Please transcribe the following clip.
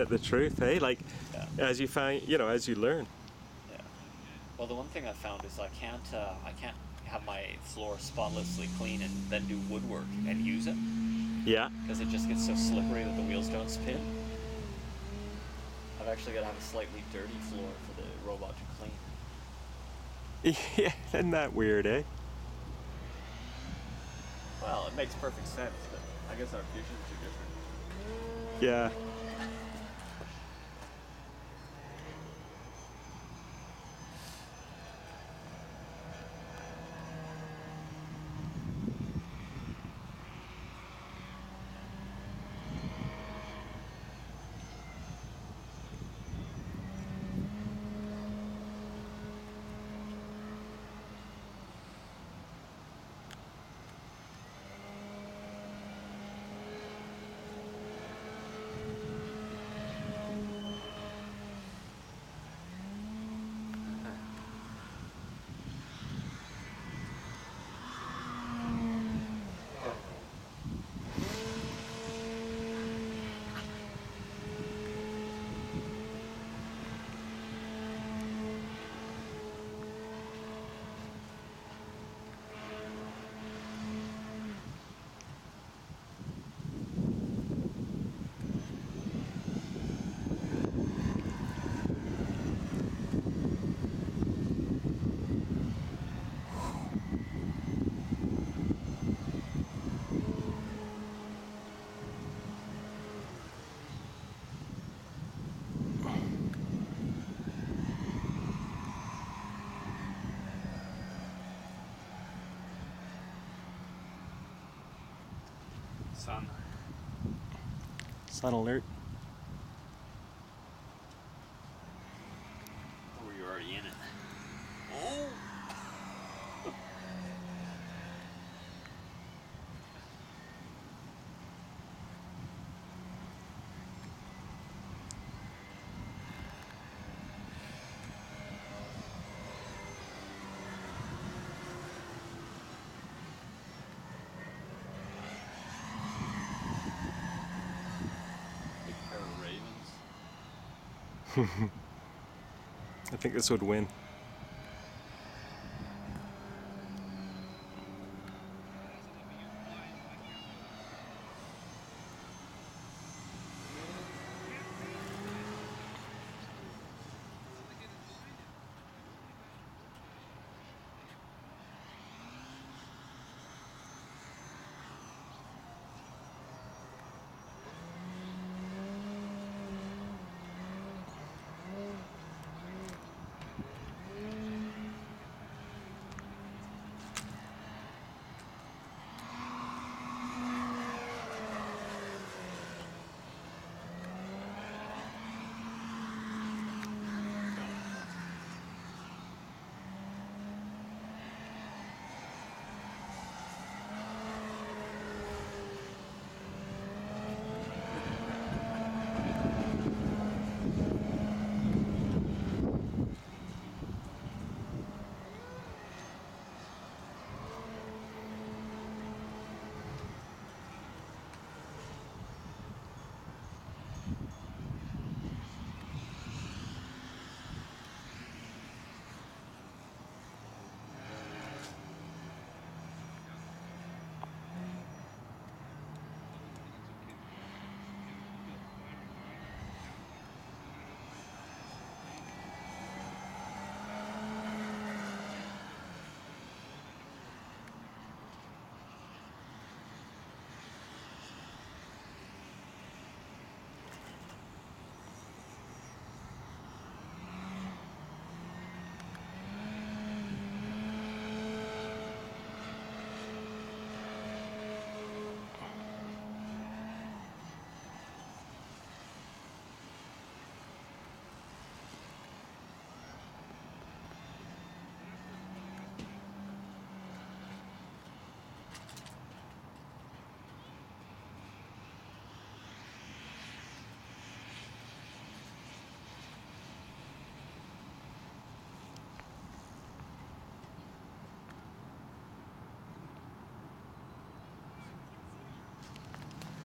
at the truth, hey? Like, Yeah. as you find, as you learn. Yeah. Well, the one thing I found is I can't have my floor spotlessly clean and then do woodwork and use it Yeah. because it just gets so slippery that the wheels don't spin. I've actually got to have a slightly dirty floor for the robot to clean. Yeah, isn't that weird, eh? Well, it makes perfect sense, but I guess our visions are different. Yeah. Sun. Sun alert. Oh, you're already in it. Oh! Big pair of ravens. I think this would win.